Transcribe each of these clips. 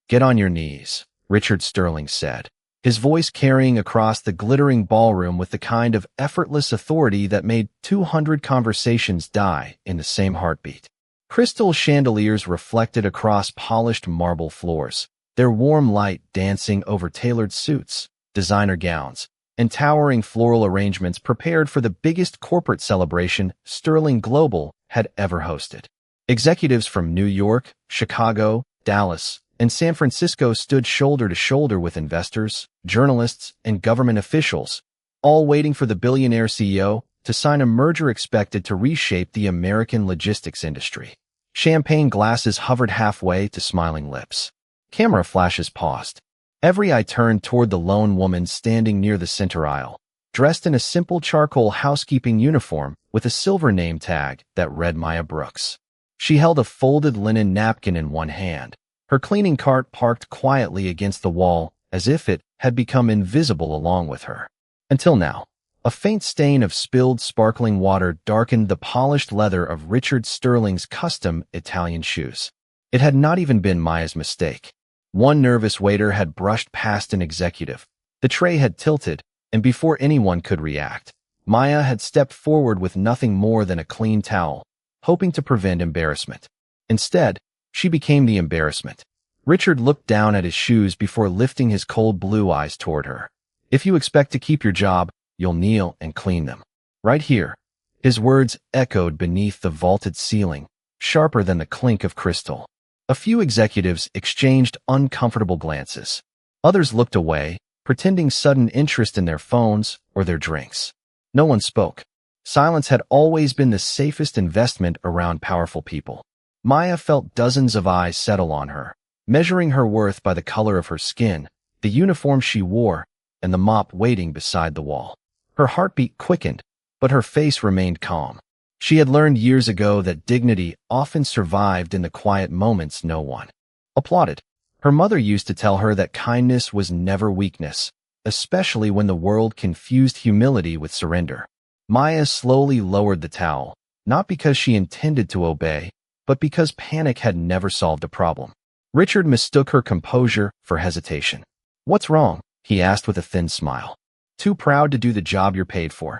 "Get on your knees," Richard Sterling said, his voice carrying across the glittering ballroom with the kind of effortless authority that made 200 conversations die in the same heartbeat. Crystal chandeliers reflected across polished marble floors, their warm light dancing over tailored suits, designer gowns, and towering floral arrangements prepared for the biggest corporate celebration Sterling Global had ever hosted. Executives from New York, Chicago, Dallas, and San Francisco stood shoulder to shoulder with investors, journalists, and government officials, all waiting for the billionaire CEO to sign a merger expected to reshape the American logistics industry. Champagne glasses hovered halfway to smiling lips. Camera flashes paused. Every eye turned toward the lone woman standing near the center aisle, dressed in a simple charcoal housekeeping uniform with a silver name tag that read Maya Brooks. She held a folded linen napkin in one hand, her cleaning cart parked quietly against the wall as if it had become invisible along with her. Until now, a faint stain of spilled sparkling water darkened the polished leather of Richard Sterling's custom Italian shoes. It had not even been Maya's mistake. One nervous waiter had brushed past an executive. The tray had tilted, and before anyone could react, Maya had stepped forward with nothing more than a clean towel, hoping to prevent embarrassment. Instead, she became the embarrassment. Richard looked down at his shoes before lifting his cold blue eyes toward her. "If you expect to keep your job, you'll kneel and clean them. Right here." His words echoed beneath the vaulted ceiling, sharper than the clink of crystal. A few executives exchanged uncomfortable glances. Others looked away, pretending sudden interest in their phones or their drinks. No one spoke. Silence had always been the safest investment around powerful people. Maya felt dozens of eyes settle on her, measuring her worth by the color of her skin, the uniform she wore, and the mop waiting beside the wall. Her heartbeat quickened, but her face remained calm. She had learned years ago that dignity often survived in the quiet moments no one applauded. Her mother used to tell her that kindness was never weakness, especially when the world confused humility with surrender. Maya slowly lowered the towel, not because she intended to obey, but because panic had never solved a problem. Richard mistook her composure for hesitation. "What's wrong?" he asked with a thin smile. "Too proud to do the job you're paid for."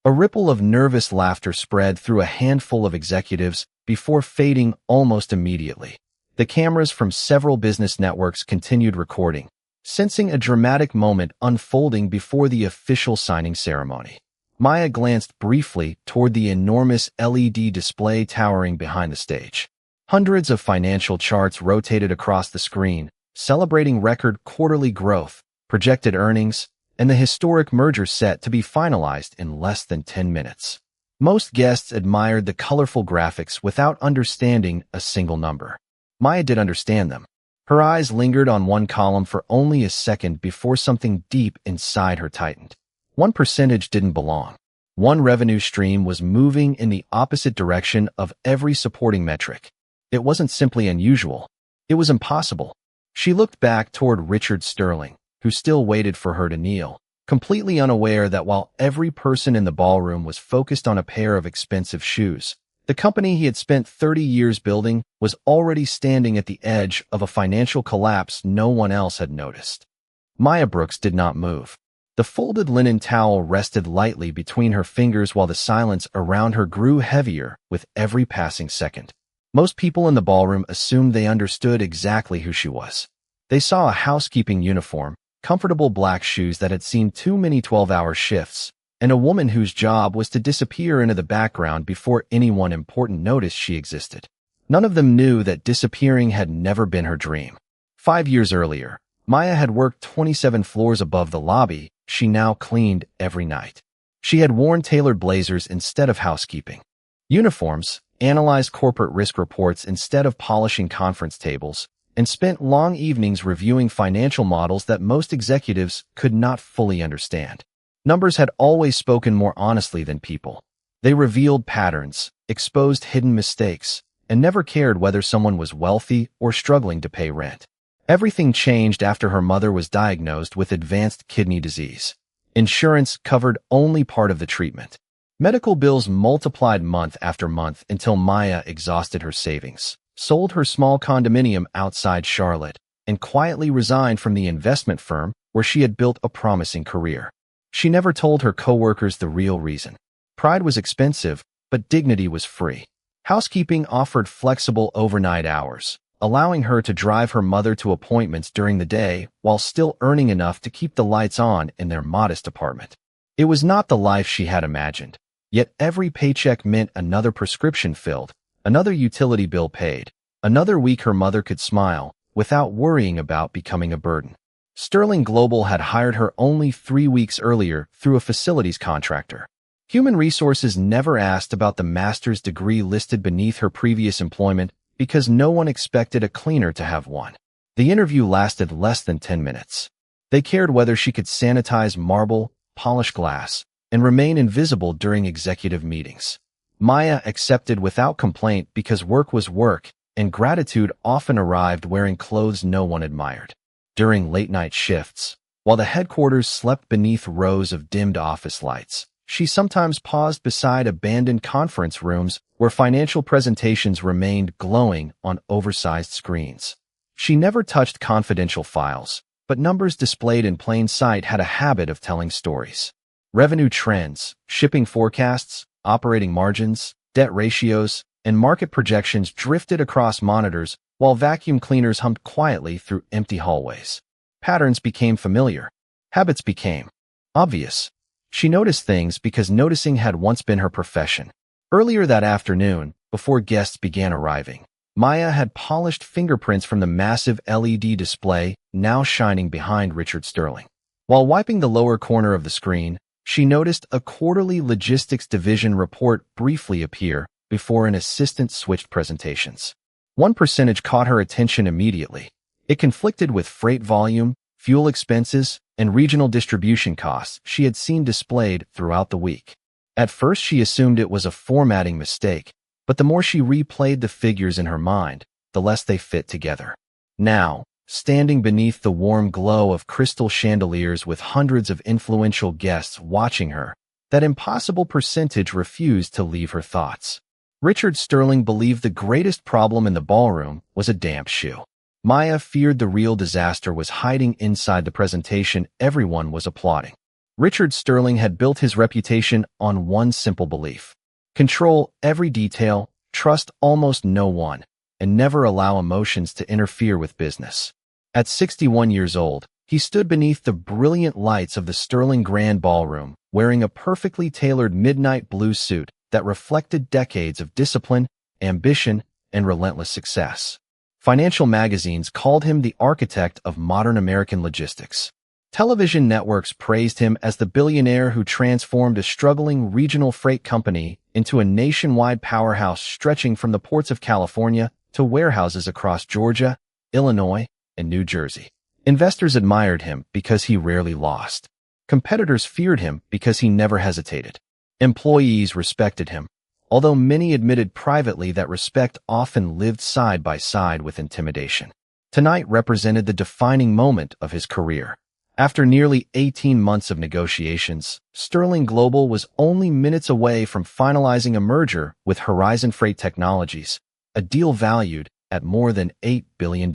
A ripple of nervous laughter spread through a handful of executives before fading almost immediately. The cameras from several business networks continued recording, sensing a dramatic moment unfolding before the official signing ceremony. Maya glanced briefly toward the enormous LED display towering behind the stage. Hundreds of financial charts rotated across the screen, celebrating record quarterly growth, projected earnings, and the historic merger set to be finalized in less than 10 minutes. Most guests admired the colorful graphics without understanding a single number. Maya did understand them. Her eyes lingered on one column for only a second before something deep inside her tightened. One percentage didn't belong. One revenue stream was moving in the opposite direction of every supporting metric. It wasn't simply unusual. It was impossible. She looked back toward Richard Sterling, who still waited for her to kneel, completely unaware that while every person in the ballroom was focused on a pair of expensive shoes, the company he had spent 30 years building was already standing at the edge of a financial collapse no one else had noticed. Maya Brooks did not move. The folded linen towel rested lightly between her fingers while the silence around her grew heavier with every passing second. Most people in the ballroom assumed they understood exactly who she was. They saw a housekeeping uniform, comfortable black shoes that had seen too many 12-hour shifts, and a woman whose job was to disappear into the background before anyone important noticed she existed. None of them knew that disappearing had never been her dream. 5 years earlier, Maya had worked 27 floors above the lobby she now cleaned every night. She had worn tailored blazers instead of housekeeping uniforms, analyzed corporate risk reports instead of polishing conference tables, and spent long evenings reviewing financial models that most executives could not fully understand. Numbers had always spoken more honestly than people. They revealed patterns, exposed hidden mistakes, and never cared whether someone was wealthy or struggling to pay rent. Everything changed after her mother was diagnosed with advanced kidney disease. Insurance covered only part of the treatment. Medical bills multiplied month after month until Maya exhausted her savings, sold her small condominium outside Charlotte, and quietly resigned from the investment firm where she had built a promising career. She never told her coworkers the real reason. Pride was expensive, but dignity was free. Housekeeping offered flexible overnight hours, allowing her to drive her mother to appointments during the day while still earning enough to keep the lights on in their modest apartment. It was not the life she had imagined, yet every paycheck meant another prescription filled, another utility bill paid, another week her mother could smile without worrying about becoming a burden. Sterling Global had hired her only 3 weeks earlier through a facilities contractor. Human Resources never asked about the master's degree listed beneath her previous employment because no one expected a cleaner to have one. The interview lasted less than 10 minutes. They cared whether she could sanitize marble, polish glass, and remain invisible during executive meetings. Maya accepted without complaint because work was work, and gratitude often arrived wearing clothes no one admired. During late-night shifts, while the headquarters slept beneath rows of dimmed office lights, she sometimes paused beside abandoned conference rooms where financial presentations remained glowing on oversized screens. She never touched confidential files, but numbers displayed in plain sight had a habit of telling stories. Revenue trends, shipping forecasts, operating margins, debt ratios, and market projections drifted across monitors while vacuum cleaners hummed quietly through empty hallways. Patterns became familiar. Habits became obvious. She noticed things because noticing had once been her profession. Earlier that afternoon, before guests began arriving, Maya had polished fingerprints from the massive LED display now shining behind Richard Sterling. While wiping the lower corner of the screen, she noticed a quarterly logistics division report briefly appear before an assistant switched presentations. One percentage caught her attention immediately. It conflicted with freight volume, fuel expenses, and regional distribution costs she had seen displayed throughout the week. At first, she assumed it was a formatting mistake, but the more she replayed the figures in her mind, the less they fit together. Now, standing beneath the warm glow of crystal chandeliers with hundreds of influential guests watching her, that impossible percentage refused to leave her thoughts. Richard Sterling believed the greatest problem in the ballroom was a damp shoe. Maya feared the real disaster was hiding inside the presentation everyone was applauding. Richard Sterling had built his reputation on one simple belief: control every detail, trust almost no one, and never allow emotions to interfere with business. At 61 years old, he stood beneath the brilliant lights of the Sterling Grand Ballroom, wearing a perfectly tailored midnight blue suit that reflected decades of discipline, ambition, and relentless success. Financial magazines called him the architect of modern American logistics. Television networks praised him as the billionaire who transformed a struggling regional freight company into a nationwide powerhouse stretching from the ports of California to warehouses across Georgia, Illinois, and New Jersey. Investors admired him because he rarely lost. Competitors feared him because he never hesitated. Employees respected him, although many admitted privately that respect often lived side by side with intimidation. Tonight represented the defining moment of his career. After nearly 18 months of negotiations, Sterling Global was only minutes away from finalizing a merger with Horizon Freight Technologies, a deal valued at more than $8 billion.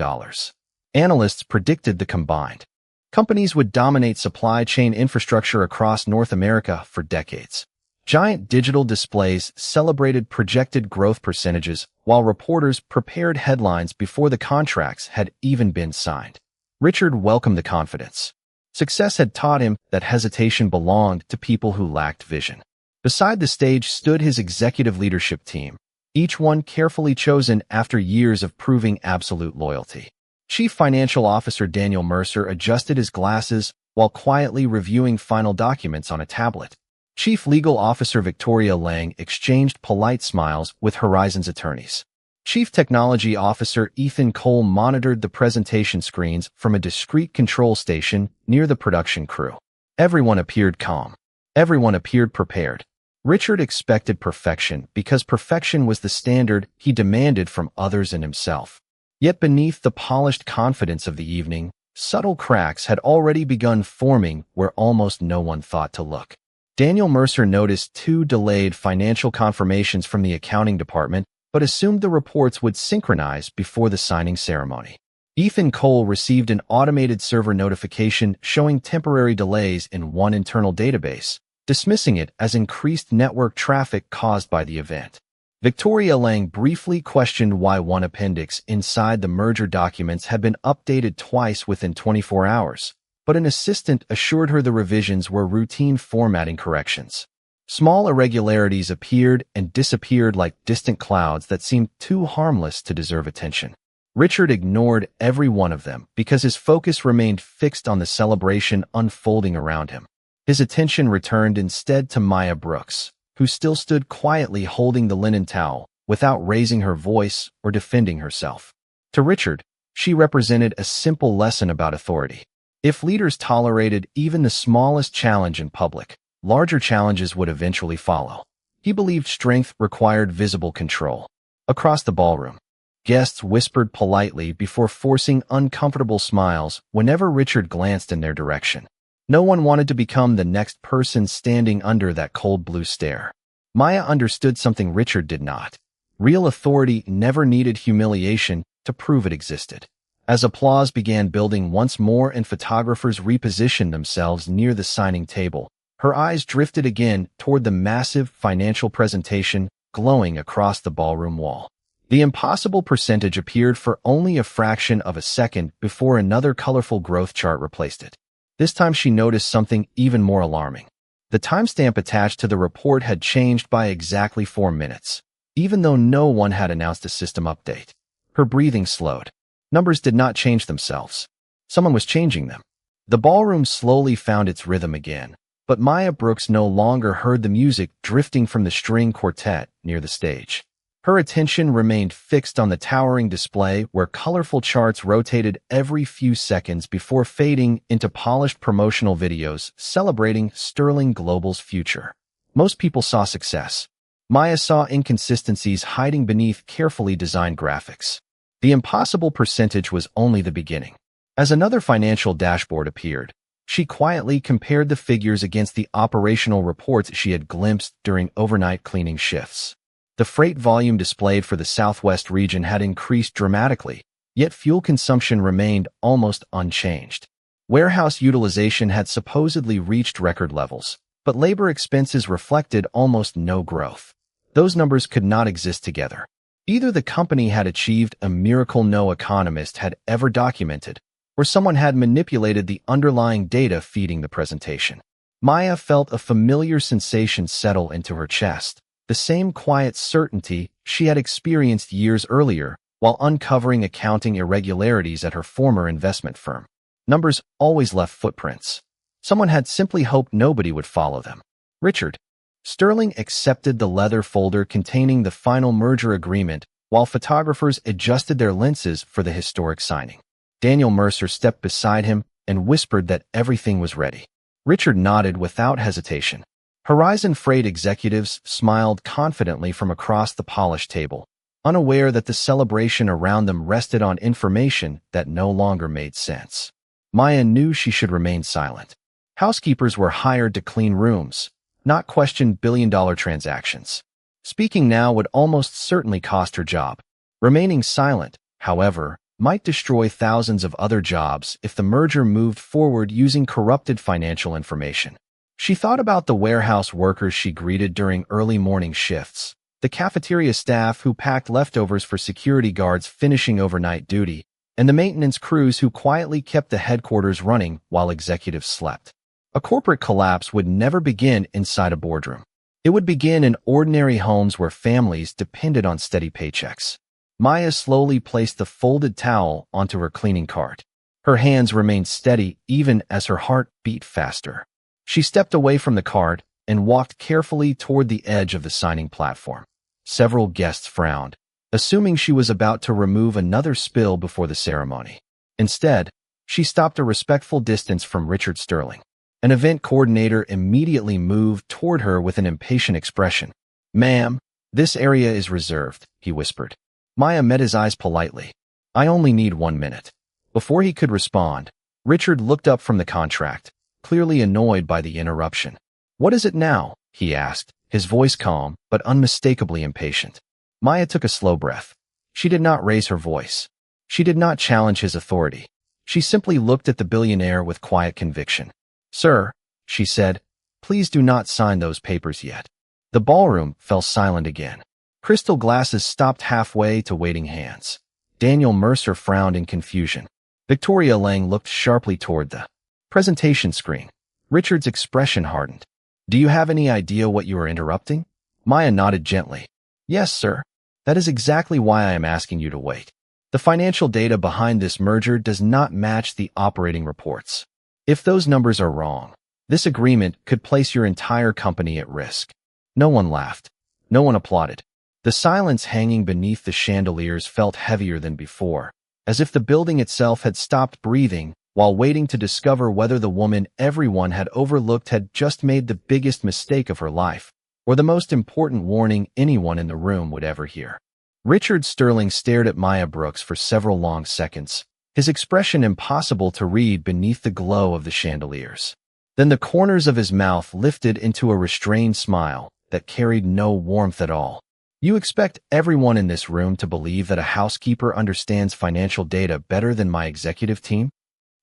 Analysts predicted the combined companies would dominate supply chain infrastructure across North America for decades. Giant digital displays celebrated projected growth percentages while reporters prepared headlines before the contracts had even been signed. Richard welcomed the confidence. Success had taught him that hesitation belonged to people who lacked vision. Beside the stage stood his executive leadership team, each one carefully chosen after years of proving absolute loyalty. Chief Financial Officer Daniel Mercer adjusted his glasses while quietly reviewing final documents on a tablet. Chief Legal Officer Victoria Lang exchanged polite smiles with Horizon's attorneys. Chief Technology Officer Ethan Cole monitored the presentation screens from a discreet control station near the production crew. Everyone appeared calm. Everyone appeared prepared. Richard expected perfection because perfection was the standard he demanded from others and himself. Yet beneath the polished confidence of the evening, subtle cracks had already begun forming where almost no one thought to look. Daniel Mercer noticed 2 delayed financial confirmations from the accounting department, but assumed the reports would synchronize before the signing ceremony. Ethan Cole received an automated server notification showing temporary delays in one internal database, dismissing it as increased network traffic caused by the event. Victoria Lang briefly questioned why one appendix inside the merger documents had been updated twice within 24 hours, but an assistant assured her the revisions were routine formatting corrections. Small irregularities appeared and disappeared like distant clouds that seemed too harmless to deserve attention. Richard ignored every one of them because his focus remained fixed on the celebration unfolding around him. His attention returned instead to Maya Brooks, who still stood quietly holding the linen towel without raising her voice or defending herself. To Richard, she represented a simple lesson about authority. If leaders tolerated even the smallest challenge in public, larger challenges would eventually follow. He believed strength required visible control. Across the ballroom, guests whispered politely before forcing uncomfortable smiles whenever Richard glanced in their direction. No one wanted to become the next person standing under that cold blue stare. Maya understood something Richard did not. Real authority never needed humiliation to prove it existed. As applause began building once more and photographers repositioned themselves near the signing table, her eyes drifted again toward the massive financial presentation glowing across the ballroom wall. The impossible percentage appeared for only a fraction of a second before another colorful growth chart replaced it. This time she noticed something even more alarming. The timestamp attached to the report had changed by exactly 4 minutes, even though no one had announced a system update. Her breathing slowed. Numbers did not change themselves. Someone was changing them. The ballroom slowly found its rhythm again, but Maya Brooks no longer heard the music drifting from the string quartet near the stage. Her attention remained fixed on the towering display where colorful charts rotated every few seconds before fading into polished promotional videos celebrating Sterling Global's future. Most people saw success. Maya saw inconsistencies hiding beneath carefully designed graphics. The impossible percentage was only the beginning. As another financial dashboard appeared, she quietly compared the figures against the operational reports she had glimpsed during overnight cleaning shifts. The freight volume displayed for the Southwest region had increased dramatically, yet fuel consumption remained almost unchanged. Warehouse utilization had supposedly reached record levels, but labor expenses reflected almost no growth. Those numbers could not exist together. Either the company had achieved a miracle no economist had ever documented, or someone had manipulated the underlying data feeding the presentation. Maya felt a familiar sensation settle into her chest. The same quiet certainty she had experienced years earlier while uncovering accounting irregularities at her former investment firm. Numbers always left footprints. Someone had simply hoped nobody would follow them. Richard. Sterling accepted the leather folder containing the final merger agreement while photographers adjusted their lenses for the historic signing. Daniel Mercer stepped beside him and whispered that everything was ready. Richard nodded without hesitation. Horizon Freight executives smiled confidently from across the polished table, unaware that the celebration around them rested on information that no longer made sense. Maya knew she should remain silent. Housekeepers were hired to clean rooms, not question billion-dollar transactions. Speaking now would almost certainly cost her job. Remaining silent, however, might destroy thousands of other jobs if the merger moved forward using corrupted financial information. She thought about the warehouse workers she greeted during early morning shifts, the cafeteria staff who packed leftovers for security guards finishing overnight duty, and the maintenance crews who quietly kept the headquarters running while executives slept. A corporate collapse would never begin inside a boardroom. It would begin in ordinary homes where families depended on steady paychecks. Maya slowly placed the folded towel onto her cleaning cart. Her hands remained steady even as her heart beat faster. She stepped away from the cart and walked carefully toward the edge of the signing platform. Several guests frowned, assuming she was about to remove another spill before the ceremony. Instead, she stopped a respectful distance from Richard Sterling. An event coordinator immediately moved toward her with an impatient expression. "Ma'am, this area is reserved," he whispered. Maya met his eyes politely. "I only need 1 minute." Before he could respond, Richard looked up from the contract, clearly annoyed by the interruption. "What is it now?" he asked, his voice calm but unmistakably impatient. Maya took a slow breath. She did not raise her voice. She did not challenge his authority. She simply looked at the billionaire with quiet conviction. "Sir," she said, "please do not sign those papers yet." The ballroom fell silent again. Crystal glasses stopped halfway to waiting hands. Daniel Mercer frowned in confusion. Victoria Lang looked sharply toward the presentation screen. Richard's expression hardened. "Do you have any idea what you are interrupting?" Maya nodded gently. "Yes, sir. That is exactly why I am asking you to wait. The financial data behind this merger does not match the operating reports. If those numbers are wrong, this agreement could place your entire company at risk." No one laughed. No one applauded. The silence hanging beneath the chandeliers felt heavier than before, as if the building itself had stopped breathing while waiting to discover whether the woman everyone had overlooked had just made the biggest mistake of her life, or the most important warning anyone in the room would ever hear. Richard Sterling stared at Maya Brooks for several long seconds, his expression impossible to read beneath the glow of the chandeliers. Then the corners of his mouth lifted into a restrained smile that carried no warmth at all. "You expect everyone in this room to believe that a housekeeper understands financial data better than my executive team?"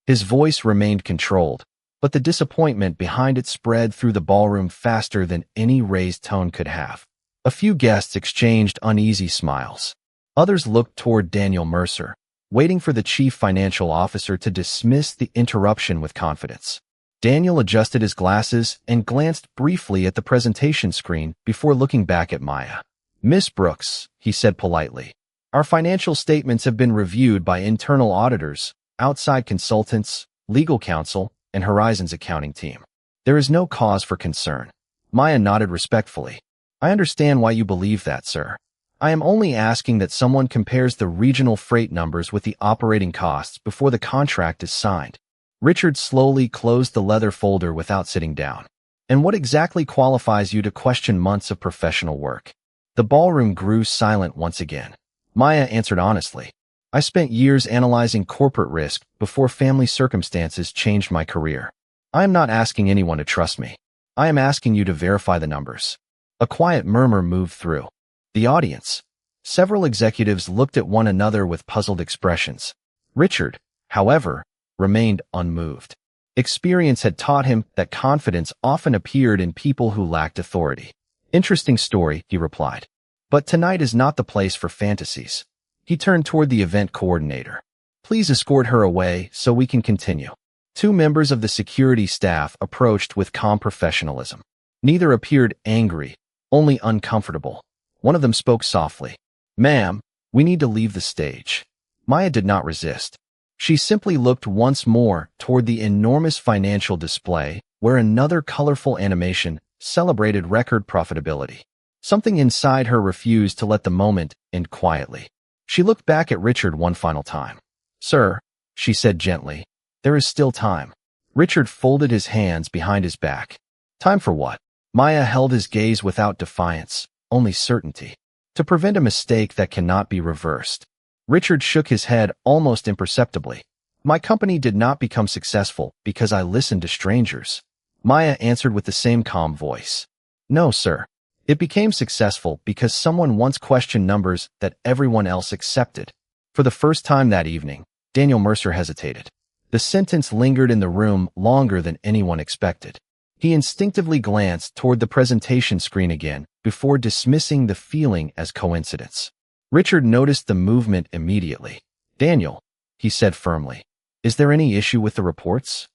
His voice remained controlled, but the disappointment behind it spread through the ballroom faster than any raised tone could have. A few guests exchanged uneasy smiles. Others looked toward Daniel Mercer, waiting for the chief financial officer to dismiss the interruption with confidence. Daniel adjusted his glasses and glanced briefly at the presentation screen before looking back at Maya. "Miss Brooks," he said politely, "our financial statements have been reviewed by internal auditors, outside consultants, legal counsel, and Horizon's accounting team. There is no cause for concern." Maya nodded respectfully. "I understand why you believe that, sir. I am only asking that someone compares the regional freight numbers with the operating costs before the contract is signed." Richard slowly closed the leather folder without sitting down. "And what exactly qualifies you to question months of professional work?" The ballroom grew silent once again. Maya answered honestly. "I spent years analyzing corporate risk before family circumstances changed my career. I am not asking anyone to trust me. I am asking you to verify the numbers." A quiet murmur moved through the audience. Several executives looked at one another with puzzled expressions. Richard, however, remained unmoved. Experience had taught him that confidence often appeared in people who lacked authority. "Interesting story," he replied. "But tonight is not the place for fantasies." He turned toward the event coordinator. "Please escort her away so we can continue." Two members of the security staff approached with calm professionalism. Neither appeared angry, only uncomfortable. One of them spoke softly. "Ma'am, we need to leave the stage." Maya did not resist. She simply looked once more toward the enormous financial display where another colorful animation celebrated record profitability. Something inside her refused to let the moment end quietly. She looked back at Richard one final time. "Sir," she said gently, "there is still time." Richard folded his hands behind his back. "Time for what?" Maya held his gaze without defiance, only certainty. "To prevent a mistake that cannot be reversed." Richard shook his head almost imperceptibly. "My company did not become successful because I listened to strangers." Maya answered with the same calm voice. "No, sir. It became successful because someone once questioned numbers that everyone else accepted." For the first time that evening, Daniel Mercer hesitated. The sentence lingered in the room longer than anyone expected. He instinctively glanced toward the presentation screen again before dismissing the feeling as coincidence. Richard noticed the movement immediately. "Daniel," he said firmly, "is there any issue with the reports?"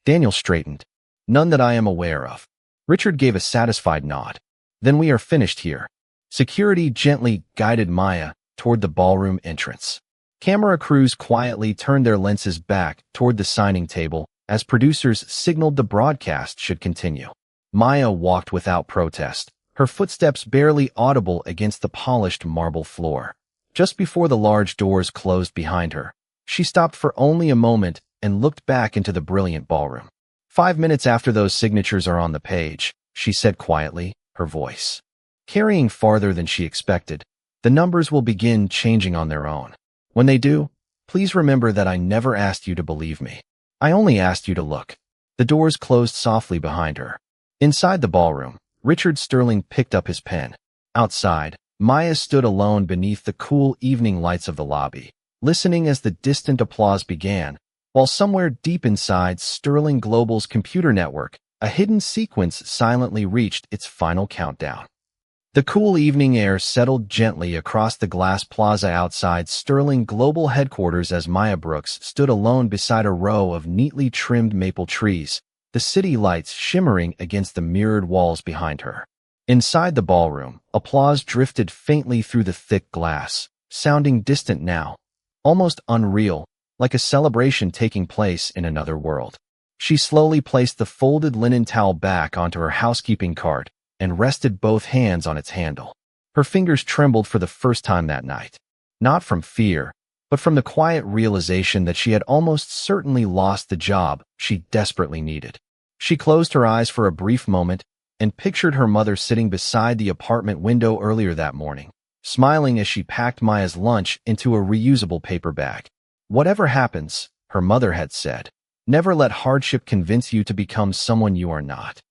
Daniel straightened. "None that I am aware of." Richard gave a satisfied nod. "Then we are finished here." Security gently guided Maya toward the ballroom entrance. Camera crews quietly turned their lenses back toward the signing table as producers signaled the broadcast should continue. Maya walked without protest, her footsteps barely audible against the polished marble floor. Just before the large doors closed behind her, she stopped for only a moment and looked back into the brilliant ballroom. 5 minutes after those signatures are on the page," she said quietly, her voice carrying farther than she expected, "the numbers will begin changing on their own. When they do, please remember that I never asked you to believe me. I only asked you to look." The doors closed softly behind her. Inside the ballroom, Richard Sterling picked up his pen. Outside, Maya stood alone beneath the cool evening lights of the lobby, listening as the distant applause began, while somewhere deep inside Sterling Global's computer network, a hidden sequence silently reached its final countdown. The cool evening air settled gently across the glass plaza outside Sterling Global headquarters as Maya Brooks stood alone beside a row of neatly trimmed maple trees, the city lights shimmering against the mirrored walls behind her. Inside the ballroom, applause drifted faintly through the thick glass, sounding distant now, almost unreal, like a celebration taking place in another world. She slowly placed the folded linen towel back onto her housekeeping cart and rested both hands on its handle. Her fingers trembled for the first time that night, not from fear, but from the quiet realization that she had almost certainly lost the job she desperately needed. She closed her eyes for a brief moment and pictured her mother sitting beside the apartment window earlier that morning, smiling as she packed Maya's lunch into a reusable paper bag. Whatever happens, her mother had said, never let hardship convince you to become someone you are not.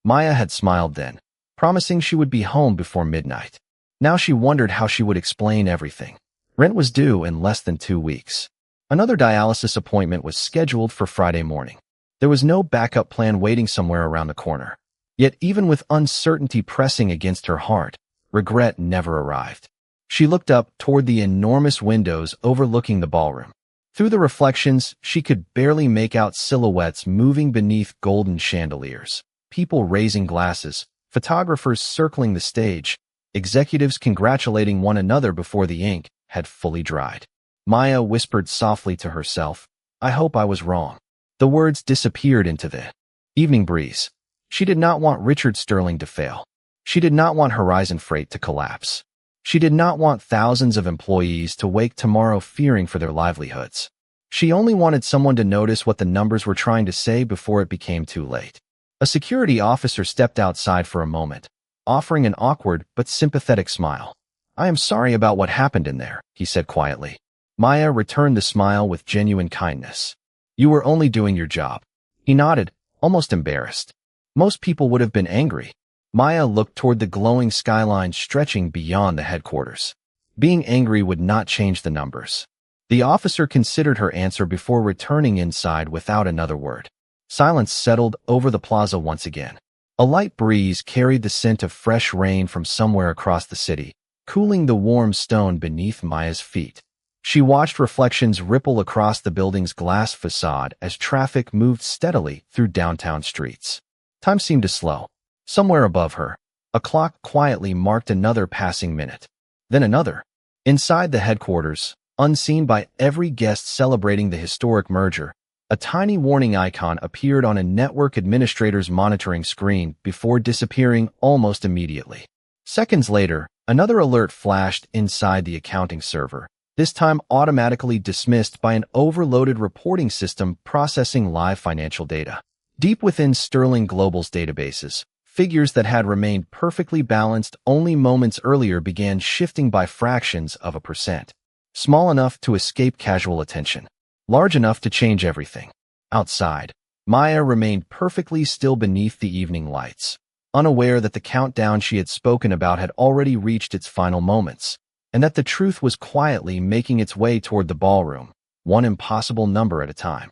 Maya had smiled then, promising she would be home before midnight. Now she wondered how she would explain everything. Rent was due in less than 2 weeks. Another dialysis appointment was scheduled for Friday morning. There was no backup plan waiting somewhere around the corner. Yet even with uncertainty pressing against her heart, regret never arrived. She looked up toward the enormous windows overlooking the ballroom. Through the reflections, she could barely make out silhouettes moving beneath golden chandeliers, people raising glasses, photographers circling the stage, executives congratulating one another before the ink had fully dried. Maya whispered softly to herself, "I hope I was wrong." The words disappeared into the evening breeze. She did not want Richard Sterling to fail. She did not want Horizon Freight to collapse. She did not want thousands of employees to wake tomorrow fearing for their livelihoods. She only wanted someone to notice what the numbers were trying to say before it became too late. A security officer stepped outside for a moment, offering an awkward but sympathetic smile. "I am sorry about what happened in there," he said quietly. Maya returned the smile with genuine kindness. "You were only doing your job." He nodded, almost embarrassed. Most people would have been angry. Maya looked toward the glowing skyline stretching beyond the headquarters. Being angry would not change the numbers. The officer considered her answer before returning inside without another word. Silence settled over the plaza once again. A light breeze carried the scent of fresh rain from somewhere across the city, cooling the warm stone beneath Maya's feet. She watched reflections ripple across the building's glass facade as traffic moved steadily through downtown streets. Time seemed to slow. Somewhere above her, a clock quietly marked another passing minute. Then another. Inside the headquarters, unseen by every guest celebrating the historic merger, a tiny warning icon appeared on a network administrator's monitoring screen before disappearing almost immediately. Seconds later, another alert flashed inside the accounting server, this time automatically dismissed by an overloaded reporting system processing live financial data. Deep within Sterling Global's databases, figures that had remained perfectly balanced only moments earlier began shifting by fractions of a percent. Small enough to escape casual attention, large enough to change everything. Outside, Maya remained perfectly still beneath the evening lights, unaware that the countdown she had spoken about had already reached its final moments, and that the truth was quietly making its way toward the ballroom, one impossible number at a time.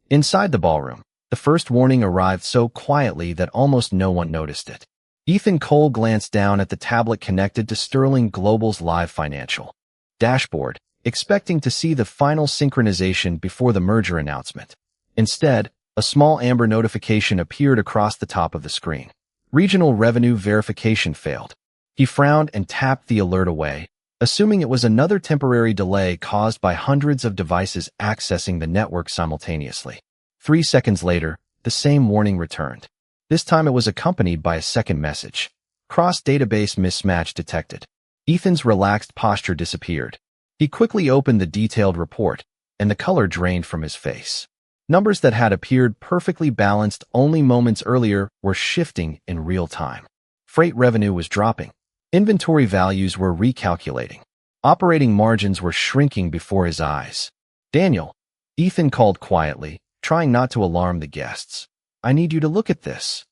Inside the ballroom, the first warning arrived so quietly that almost no one noticed it. Ethan Cole glanced down at the tablet connected to Sterling Global's live financial dashboard, expecting to see the final synchronization before the merger announcement. Instead, a small amber notification appeared across the top of the screen. Regional revenue verification failed. He frowned and tapped the alert away, assuming it was another temporary delay caused by hundreds of devices accessing the network simultaneously. 3 seconds later, the same warning returned. This time it was accompanied by a second message. Cross-database mismatch detected. Ethan's relaxed posture disappeared. He quickly opened the detailed report, and the color drained from his face. Numbers that had appeared perfectly balanced only moments earlier were shifting in real time. Freight revenue was dropping. Inventory values were recalculating. Operating margins were shrinking before his eyes. "Daniel," Ethan called quietly, trying not to alarm the guests. "I need you to look at this."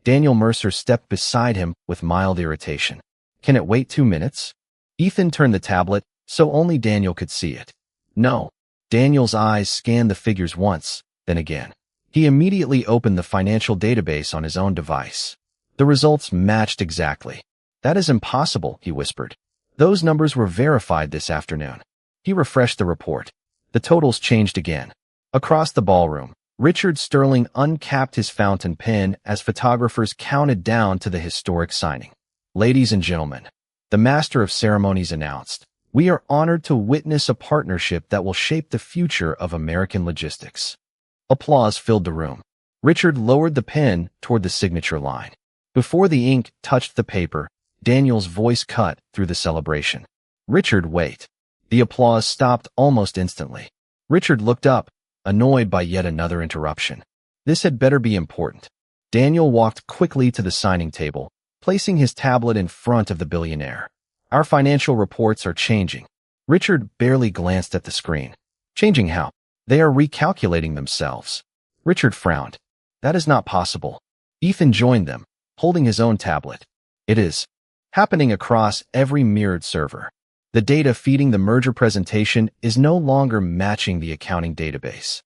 Daniel Mercer stepped beside him with mild irritation. "Can it wait 2 minutes?" Ethan turned the tablet so only Daniel could see it. No. Daniel's eyes scanned the figures once, then again. He immediately opened the financial database on his own device. The results matched exactly. That is impossible, he whispered. Those numbers were verified this afternoon. He refreshed the report. The totals changed again. Across the ballroom, Richard Sterling uncapped his fountain pen as photographers counted down to the historic signing. Ladies and gentlemen, the Master of Ceremonies announced, we are honored to witness a partnership that will shape the future of American logistics. Applause filled the room. Richard lowered the pen toward the signature line. Before the ink touched the paper, Daniel's voice cut through the celebration. Richard, wait. The applause stopped almost instantly. Richard looked up, annoyed by yet another interruption. This had better be important. Daniel walked quickly to the signing table, placing his tablet in front of the billionaire. Our financial reports are changing. Richard barely glanced at the screen. Changing how? They are recalculating themselves. Richard frowned. That is not possible. Ethan joined them, holding his own tablet. It is happening across every mirrored server. The data feeding the merger presentation is no longer matching the accounting database.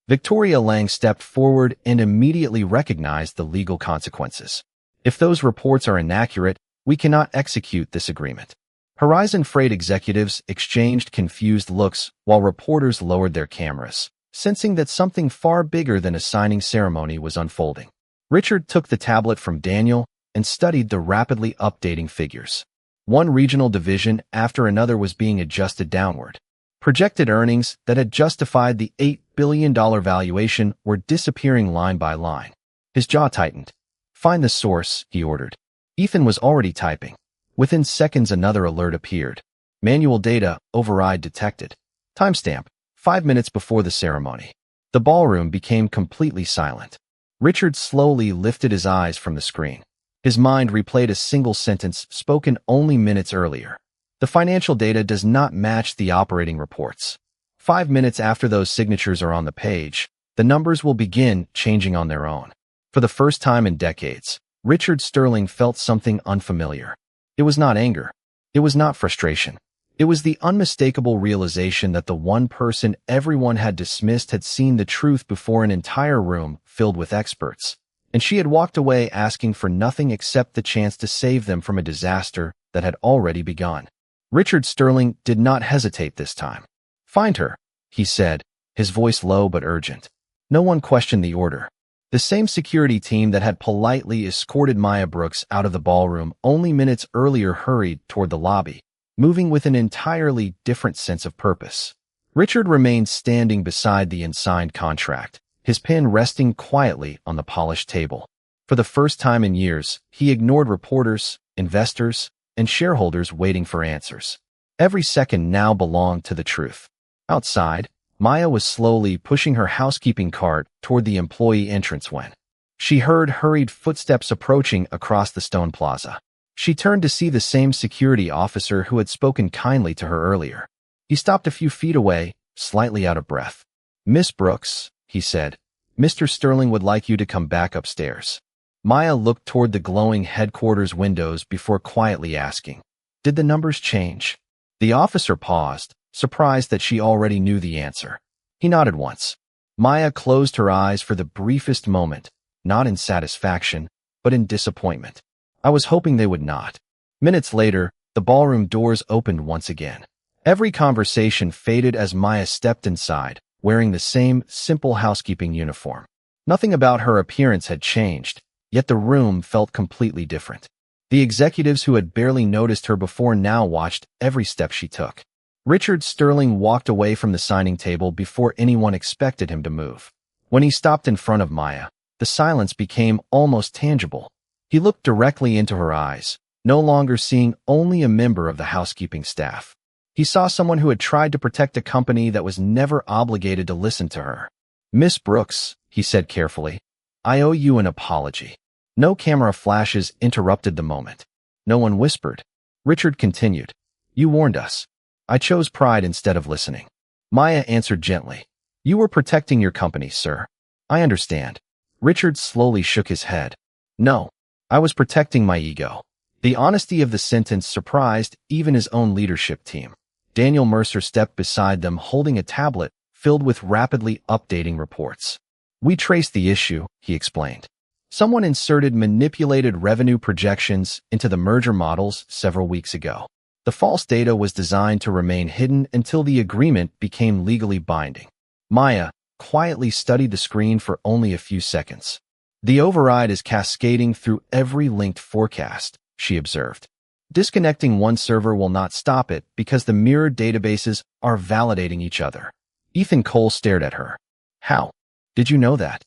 Victoria Lang stepped forward and immediately recognized the legal consequences. If those reports are inaccurate, we cannot execute this agreement. Horizon Freight executives exchanged confused looks while reporters lowered their cameras, sensing that something far bigger than a signing ceremony was unfolding. Richard took the tablet from Daniel and studied the rapidly updating figures. One regional division after another was being adjusted downward. Projected earnings that had justified the $8 billion valuation were disappearing line by line. His jaw tightened. Find the source, he ordered. Ethan was already typing. Within seconds, another alert appeared. Manual data override detected. Timestamp, 5 minutes before the ceremony. The ballroom became completely silent. Richard slowly lifted his eyes from the screen. His mind replayed a single sentence spoken only minutes earlier. The financial data does not match the operating reports. 5 minutes after those signatures are on the page, the numbers will begin changing on their own. For the first time in decades, Richard Sterling felt something unfamiliar. It was not anger. It was not frustration. It was the unmistakable realization that the one person everyone had dismissed had seen the truth before an entire room filled with experts, and she had walked away asking for nothing except the chance to save them from a disaster that had already begun. Richard Sterling did not hesitate this time. Find her, he said, his voice low but urgent. No one questioned the order. The same security team that had politely escorted Maya Brooks out of the ballroom only minutes earlier hurried toward the lobby, moving with an entirely different sense of purpose. Richard remained standing beside the unsigned contract, his pen resting quietly on the polished table. For the first time in years, he ignored reporters, investors, and shareholders waiting for answers. Every second now belonged to the truth. Outside, Maya was slowly pushing her housekeeping cart toward the employee entrance when she heard hurried footsteps approaching across the stone plaza. She turned to see the same security officer who had spoken kindly to her earlier. He stopped a few feet away, slightly out of breath. Miss Brooks, he said, Mr. Sterling would like you to come back upstairs. Maya looked toward the glowing headquarters windows before quietly asking, did the numbers change? The officer paused, surprised that she already knew the answer. He nodded once. Maya closed her eyes for the briefest moment, not in satisfaction, but in disappointment. I was hoping they would not. Minutes later, the ballroom doors opened once again. Every conversation faded as Maya stepped inside, wearing the same simple housekeeping uniform. Nothing about her appearance had changed, yet the room felt completely different. The executives who had barely noticed her before now watched every step she took. Richard Sterling walked away from the signing table before anyone expected him to move. When he stopped in front of Maya, the silence became almost tangible. He looked directly into her eyes, no longer seeing only a member of the housekeeping staff. He saw someone who had tried to protect a company that was never obligated to listen to her. Miss Brooks, he said carefully, I owe you an apology. No camera flashes interrupted the moment. No one whispered. Richard continued, you warned us. I chose pride instead of listening. Maya answered gently. You were protecting your company, sir. I understand. Richard slowly shook his head. No, I was protecting my ego. The honesty of the sentence surprised even his own leadership team. Daniel Mercer stepped beside them holding a tablet filled with rapidly updating reports. "We traced the issue," he explained. "Someone inserted manipulated revenue projections into the merger models several weeks ago. The false data was designed to remain hidden until the agreement became legally binding." Maya quietly studied the screen for only a few seconds. "The override is cascading through every linked forecast," she observed. "Disconnecting one server will not stop it because the mirrored databases are validating each other." Ethan Cole stared at her. "How? Did you know that?"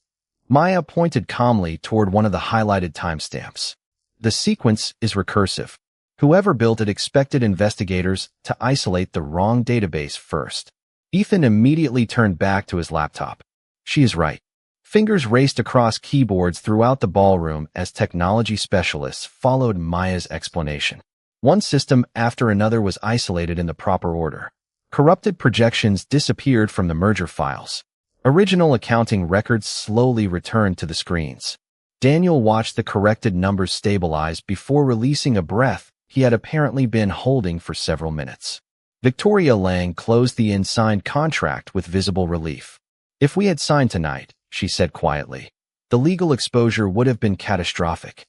Maya pointed calmly toward one of the highlighted timestamps. "The sequence is recursive. Whoever built it expected investigators to isolate the wrong database first." Ethan immediately turned back to his laptop. "She is right." Fingers raced across keyboards throughout the ballroom as technology specialists followed Maya's explanation. One system after another was isolated in the proper order. Corrupted projections disappeared from the merger files. Original accounting records slowly returned to the screens. Daniel watched the corrected numbers stabilize before releasing a breath he had apparently been holding for several minutes. Victoria Lang closed the unsigned contract with visible relief. "If we had signed tonight," she said quietly, "the legal exposure would have been catastrophic."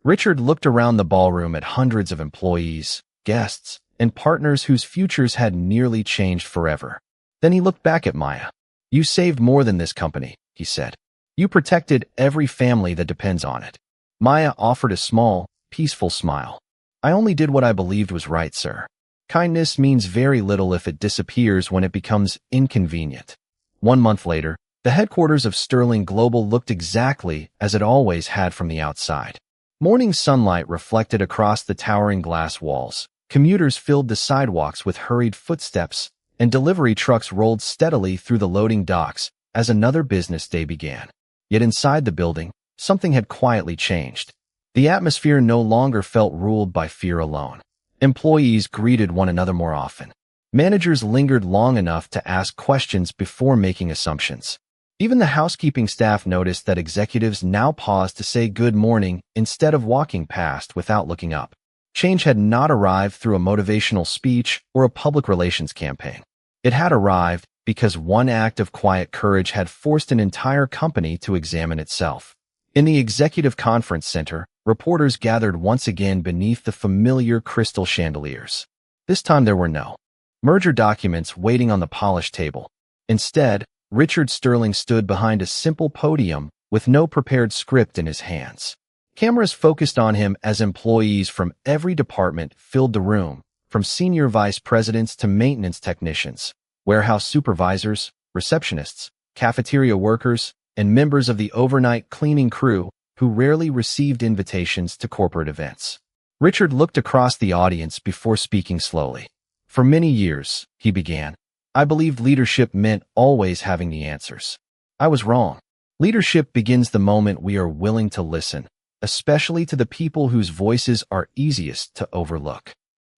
Richard looked around the ballroom at hundreds of employees, guests, and partners whose futures had nearly changed forever. Then he looked back at Maya. "You saved more than this company," he said. "You protected every family that depends on it." Maya offered a small, peaceful smile. "I only did what I believed was right, sir. Kindness means very little if it disappears when it becomes inconvenient." 1 month later, the headquarters of Sterling Global looked exactly as it always had from the outside. Morning sunlight reflected across the towering glass walls. Commuters filled the sidewalks with hurried footsteps, and delivery trucks rolled steadily through the loading docks as another business day began. Yet inside the building, something had quietly changed. The atmosphere no longer felt ruled by fear alone. Employees greeted one another more often. Managers lingered long enough to ask questions before making assumptions. Even the housekeeping staff noticed that executives now paused to say good morning instead of walking past without looking up. Change had not arrived through a motivational speech or a public relations campaign. It had arrived because one act of quiet courage had forced an entire company to examine itself. In the executive conference center, reporters gathered once again beneath the familiar crystal chandeliers. This time there were no merger documents waiting on the polished table. Instead, Richard Sterling stood behind a simple podium with no prepared script in his hands. Cameras focused on him as employees from every department filled the room, from senior vice presidents to maintenance technicians, warehouse supervisors, receptionists, cafeteria workers, and members of the overnight cleaning crew who rarely received invitations to corporate events. Richard looked across the audience before speaking slowly. "For many years," he began, "I believed leadership meant always having the answers. I was wrong. Leadership begins the moment we are willing to listen, especially to the people whose voices are easiest to overlook."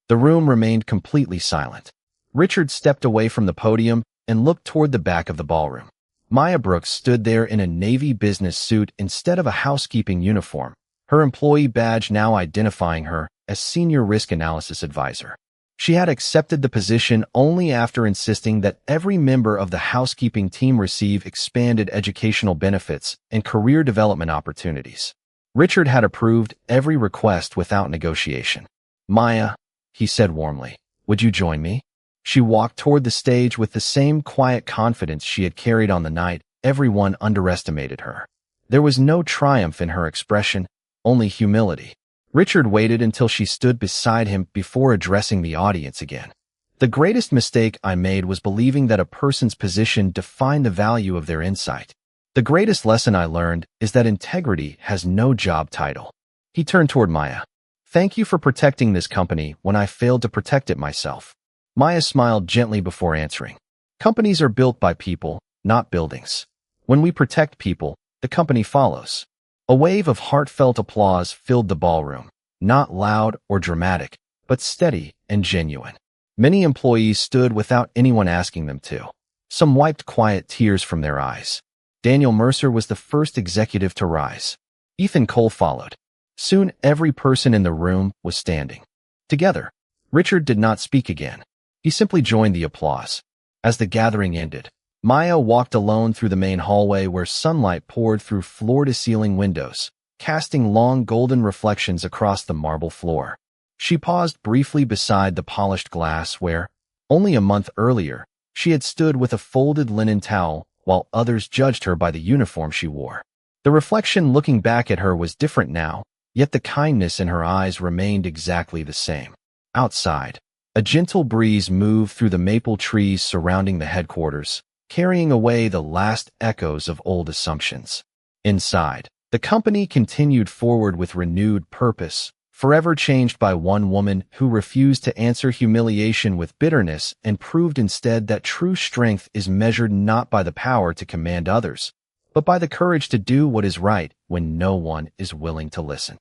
The room remained completely silent. Richard stepped away from the podium and looked toward the back of the ballroom. Maya Brooks stood there in a Navy business suit instead of a housekeeping uniform, her employee badge now identifying her as Senior Risk Analysis Advisor. She had accepted the position only after insisting that every member of the housekeeping team receive expanded educational benefits and career development opportunities. Richard had approved every request without negotiation. "Maya," he said warmly, "would you join me?" She walked toward the stage with the same quiet confidence she had carried on the night everyone underestimated her. There was no triumph in her expression, only humility. Richard waited until she stood beside him before addressing the audience again. "The greatest mistake I made was believing that a person's position defined the value of their insight. The greatest lesson I learned is that integrity has no job title." He turned toward Maya. "Thank you for protecting this company when I failed to protect it myself." Maya smiled gently before answering. "Companies are built by people, not buildings. When we protect people, the company follows." A wave of heartfelt applause filled the ballroom, not loud or dramatic, but steady and genuine. Many employees stood without anyone asking them to. Some wiped quiet tears from their eyes. Daniel Mercer was the first executive to rise. Ethan Cole followed. Soon every person in the room was standing. Together, Richard did not speak again. He simply joined the applause. As the gathering ended, Maya walked alone through the main hallway where sunlight poured through floor-to-ceiling windows, casting long golden reflections across the marble floor. She paused briefly beside the polished glass where, only a month earlier, she had stood with a folded linen towel while others judged her by the uniform she wore. The reflection looking back at her was different now, yet the kindness in her eyes remained exactly the same. Outside, a gentle breeze moved through the maple trees surrounding the headquarters, carrying away the last echoes of old assumptions. Inside, the company continued forward with renewed purpose, forever changed by one woman who refused to answer humiliation with bitterness and proved instead that true strength is measured not by the power to command others, but by the courage to do what is right when no one is willing to listen.